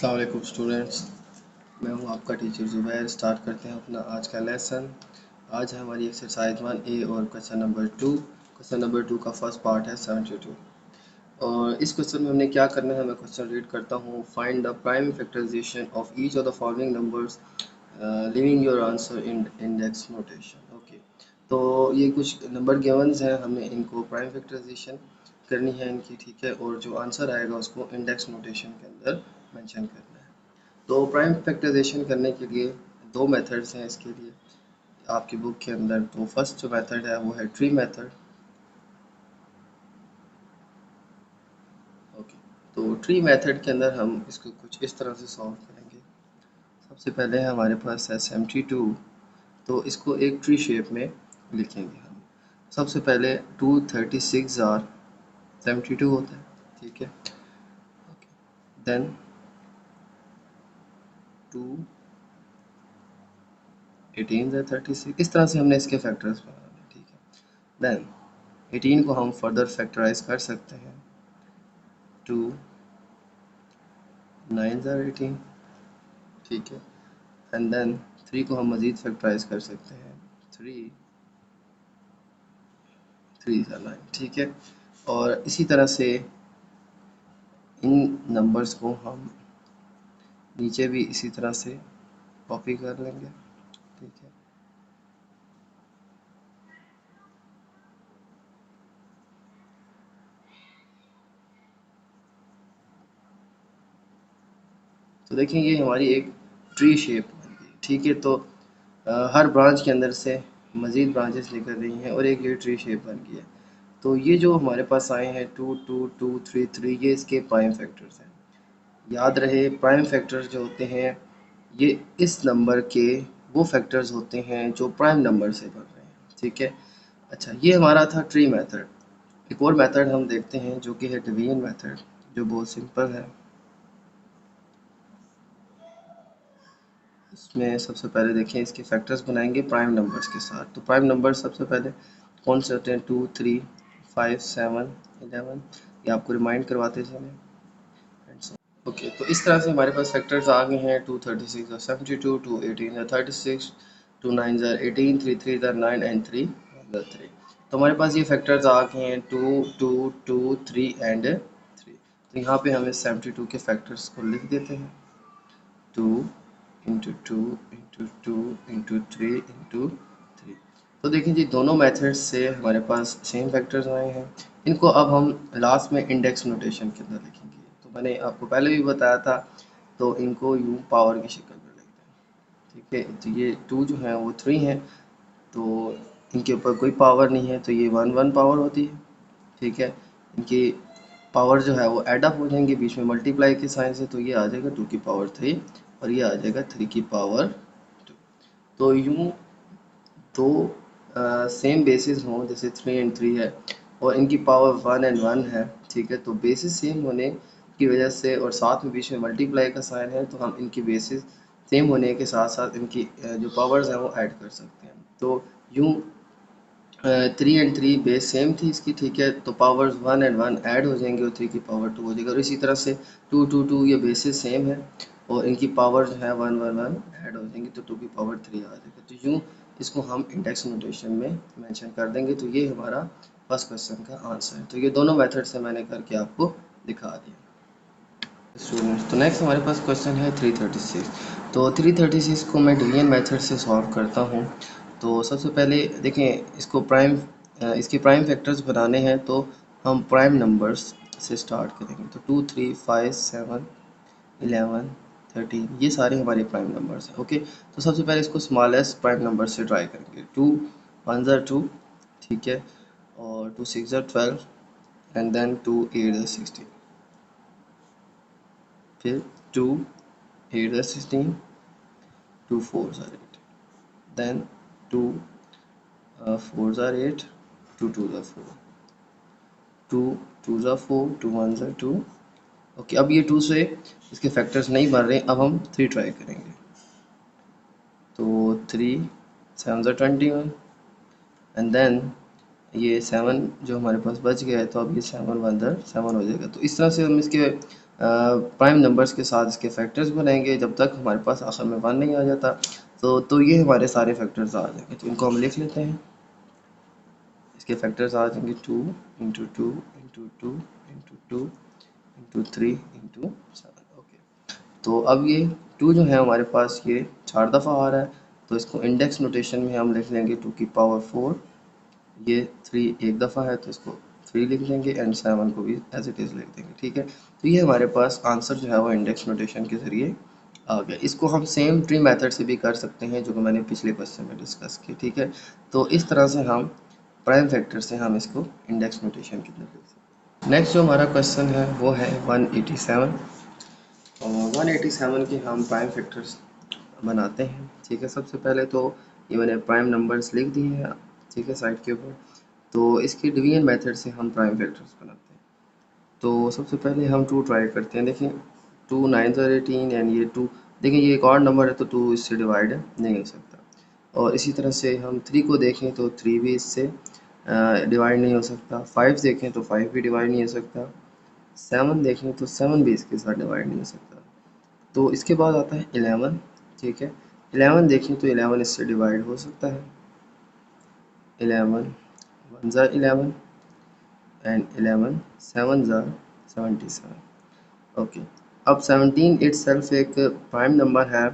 अस्सलाम वालेकुम स्टूडेंट्स, मैं हूं आपका टीचर ज़ुबैर। स्टार्ट करते हैं अपना आज का लेसन। आज है हमारी एक्सरसाइज 1A और क्वेश्चन नंबर 2। क्वेश्चन नंबर 2 का फर्स्ट पार्ट है 72 और इस क्वेश्चन में हमने क्या करना है, मैं क्वेश्चन रीड करता हूं। Find the prime factorization of each of the following numbers living your answer in index notation. Okay, तो ये कुछ नंबर गिवंस हैं, हमें इनको प्राइम फैक्टराइजेशन करनी है इनकी, ठीक है, और जो आंसर आएगा उसको इंडेक्स नोटेशन के अंदर मेंशन करना है। तो प्राइम फैक्टराइजेशन करने के लिए दो मेथड्स हैं इसके लिए आपकी बुक के अंदर। तो फर्स्ट जो मेथड है वो है ट्री मेथड। ओके, तो ट्री मेथड के अंदर हम इसको कुछ इस तरह से सॉल्व करेंगे। सबसे पहले हमारे पास है 72, तो इसको एक ट्री शेप में लिखेंगे हम। सबसे पहले 236 आर 72 होता है, ठीक है। देन 2 18 है 36, इस तरह से हमने इसके फैक्टर्स बनाने, ठीक है। देन 18 को हम फर्दर फैक्टराइज कर सकते हैं। 2 9 are 18, ठीक है। एंड देन 3 को हम मज़ीद फैक्टराइज कर सकते हैं। 3 3 9, ठीक है। और इसी तरह से इन नंबर्स को हम नीचे भी इसी तरह से कॉपी कर लेंगे, ठीक है। तो देखिए ये हमारी एक ट्री शेप बन गई, ठीक है। तो हर ब्रांच के अंदर से मज़ीद ब्रांचेस निकल रही हैं और एक ये ट्री शेप बन गई है। तो ये जो हमारे पास आए हैं 2 2 2 3 3, ये इसके प्राइम फैक्टर्स हैं। याद रहे प्राइम फैक्टर्स जो होते हैं ये इस नंबर के वो फैक्टर्स होते हैं जो प्राइम नंबर से बन रहे हैं, ठीक है। अच्छा, ये हमारा था ट्री मेथड। एक और मेथड हम देखते हैं जो कि है डिवीजन मेथड, जो बहुत सिंपल है। इसमें सबसे पहले देखें इसके फैक्टर्स बनाएंगे प्राइम नंबर्स के साथ। तो प्राइम नंबर सबसे पहले कौन से होते हैं? 2 3 5 7 11, ये आपको रिमाइंड करवाते चलें। ओके, तो इस तरह से हमारे पास फैक्टर्स आ गए हैं। 236 और 72, 2 18 और 36, 2 9 are 18, 3 3 are 9 एंड 3 are 3। तो हमारे पास ये फैक्टर्स आ गए हैं 2 2 2 3 एंड 3। तो यहाँ पे हमें 72 के फैक्टर्स को लिख देते हैं। 2 इंटू 2 इंटू 2 इंटू 3 इंटू 3। तो देखिए जी, दोनों मेथड्स से हमारे पास सेम फैक्टर्स आए हैं। इनको अब हम लास्ट में इंडेक्स नोटेशन के अंदर लिखेंगे। तो मैंने आपको पहले भी बताया था, तो इनको यूँ पावर की शक्ल में लिखते हैं, ठीक है। तो ये 2 जो है वो 3 है, तो इनके ऊपर कोई पावर नहीं है, तो ये 1 1 पावर होती है, ठीक है। इनकी पावर जो है वो ऐड अप हो जाएंगे बीच में मल्टीप्लाई के साइन से, तो ये आ जाएगा 2 की पावर 3 और ये आ जाएगा 3 की पावर 2। तो यूँ दो सेम बेसिस हों, जैसे 3 एंड 3 है और इनकी पावर 1 एंड 1 है, ठीक है। तो बेसिस सेम होने की वजह से और साथ में बीच में मल्टीप्लाई का साइन है, तो हम इनकी बेसिस सेम होने के साथ साथ इनकी जो पावर्स हैं वो ऐड कर सकते हैं। तो यूँ 3 एंड 3 बेस सेम थी इसकी, ठीक है। तो पावर्स 1 एंड 1 ऐड हो जाएंगे और 3 की पावर 2 हो जाएगा। और इसी तरह से 2 2 2, ये बेसिस सेम है और इनकी पावर जो है 1 1 1 ऐड हो जाएंगी, तो 2 की पावर 3 आ जाएगा। तो यूँ इसको हम इंडेक्स नोटेशन में मेंशन कर देंगे। तो ये हमारा फर्स्ट क्वेश्चन का आंसर है। तो ये दोनों मेथड से मैंने करके आपको दिखा दिया स्टूडेंट्स। तो नेक्स्ट हमारे पास क्वेश्चन है 336। तो 336 को मैं डिवीजन मेथड से सॉल्व करता हूँ। तो सबसे पहले देखें इसको इसके प्राइम फैक्टर्स बनाने हैं, तो हम प्राइम नंबर्स से स्टार्ट करेंगे। तो 2 3 5 7 11 13, ये सारे हमारे प्राइम नंबर्स हैं, ओके। तो सबसे पहले इसको स्मॉलेस्ट प्राइम नंबर से ट्राई करेंगे। 2 1 are 2, ठीक है, और 2 6 are 12 एंड देन 2 8 are 16, फिर 2 8 are 16, 2 4 are 8, then 2 4 are 8, 2 2 are 4, 2 2 are 4, 2 1 are 2। Okay, अब ये 2 से इसके फैक्टर्स नहीं बन रहे, अब हम 3 ट्राई करेंगे। तो 3 7 are 21 एंड देन ये 7 जो हमारे पास बच गया है, तो अब ये 7 1 7 हो जाएगा। तो इस तरह से हम इसके प्राइम नंबर्स के साथ इसके फैक्टर्स बनाएंगे जब तक हमारे पास आखिर में 1 नहीं आ जाता। तो ये हमारे सारे फैक्टर्स आ जाएंगे, तो इनको हम लिख लेते हैं। इसके फैक्टर्स आ जाएंगे 2 into two into two into two into three into seven. Okay, तो अब ये 2 जो है हमारे पास ये 4 दफ़ा आ रहा है, तो इसको इंडेक्स नोटेशन में हम लिख लेंगे 2 की पावर 4। ये 3 एक दफ़ा है तो इसको 3 लिख लेंगे एंड 7 को भी एज इट इज़ लिख देंगे। ठीक है, तो ये हमारे पास आंसर जो है वो इंडेक्स नोटेशन के ज़रिए आ गया। इसको हम सेम ट्री मेथड से भी कर सकते हैं जो कि मैंने पिछले क्वेश्चन में डिस्कस की। ठीक है, तो इस तरह से हम प्राइम फैक्टर से हम इसको इंडेक्स नोटेशन की तरफ लिख सकते हैं। नेक्स्ट जो हमारा क्वेश्चन है वो है 187, और 187 के हम प्राइम फैक्टर्स बनाते हैं। ठीक है, सबसे पहले तो ये मैंने प्राइम नंबर्स लिख दिए हैं, ठीक है, साइड के ऊपर। तो इसके डिवीजन मेथड से हम प्राइम फैक्टर्स बनाते हैं। तो सबसे पहले हम 2 ट्राई करते हैं। देखिए 2 9 ज़र 18 एंड ये 2, देखिए ये एक और नंबर है तो 2 इससे डिवाइड नहीं हो सकता। और इसी तरह से हम 3 को देखें तो 3 भी इससे डिवाइड नहीं हो सकता। 5 देखें तो 5 भी डिवाइड नहीं हो सकता। 7 देखें तो 7 भी इसके साथ डिवाइड नहीं हो सकता। तो इसके बाद आता है 11। ठीक है, 11 देखें तो 11 इससे डिवाइड हो सकता है। 11 1 ज़र 11 एंड 11 7 ज़र 77। ओके, अब 17 इटसेल्फ एक प्राइम नंबर है,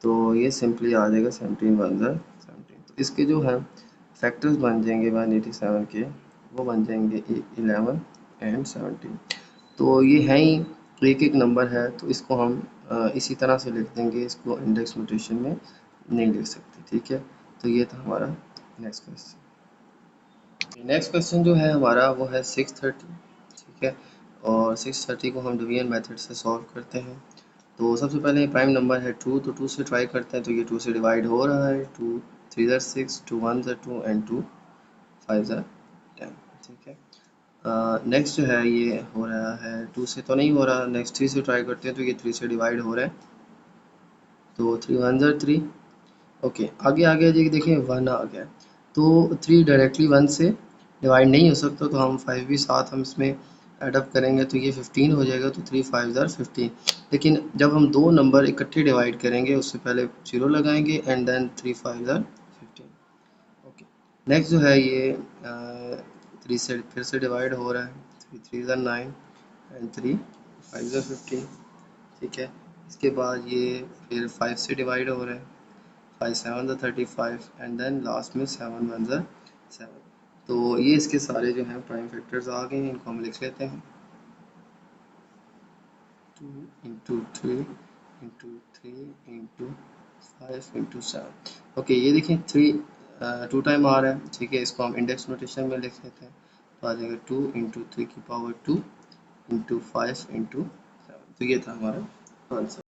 तो ये सिंपली आ जाएगा 17 1 ज़र 17। तो इसके जो है फैक्टर्स बन जाएंगे 187 के, वो बन जाएंगे 11 एंड 17। तो ये है ही एक एक नंबर है, तो इसको हम इसी तरह से लिख देंगे, इसको इंडेक्स नोटेशन में नहीं लिख सकते। ठीक है, तो ये था हमारा नेक्स्ट क्वेश्चन। नेक्स्ट क्वेश्चन जो है हमारा वो है 630। ठीक है, और 630 को हम डिवीजन मेथड से सॉल्व करते हैं। तो सबसे पहले प्राइम नंबर है 2, तो 2 से ट्राई करते हैं, तो ये 2 से डिवाइड हो रहा है। 2 3 ज़र 6, 2 1 ज़र 2 एंड 2 5 ज़र 10। ठीक है, नेक्स्ट जो है ये हो रहा है 2 से तो नहीं हो रहा। नेक्स्ट 3 से ट्राई करते हैं, तो ये 3 से डिवाइड हो रहा है, तो 3 1 ज़र 3। ओके, आगे आगे जी देखिए 1 आ गया, तो 3 डायरेक्टली 1 से डिवाइड नहीं हो सकता, तो हम 5 भी साथ हम इसमें एडअप करेंगे तो ये 15 हो जाएगा। तो 3 5 ज़र 15। लेकिन जब हम दो नंबर इकट्ठे डिवाइड करेंगे उससे पहले 0 लगाएंगे एंड देन 3 5 ज़र 15। ओके, नेक्स्ट जो है ये 3 से फिर से डिवाइड हो रहा है। 3 3 ज़र 9 एंड 3 5 ज़र 15। ठीक है, इसके बाद ये फिर 5 से डिवाइड हो रहा है। 5 7 ज़र 35 एंड देन लास्ट में 7 1 ज़र 7। तो ये इसके सारे जो हैं प्राइम फैक्टर्स आ गए हैं, इनको हम लिख लेते हैं। 2 into 3 into 3 into 5 into 7। Okay, ये देखें 3 2 टाइम आ रहा है। ठीक है, इसको हम इंडेक्स नोटेशन में लिख लेते हैं, तो आ जाएगा 2 इंटू 3 की पावर 2 इंटू 5 इंटू 7। तो ये था हमारा आंसर।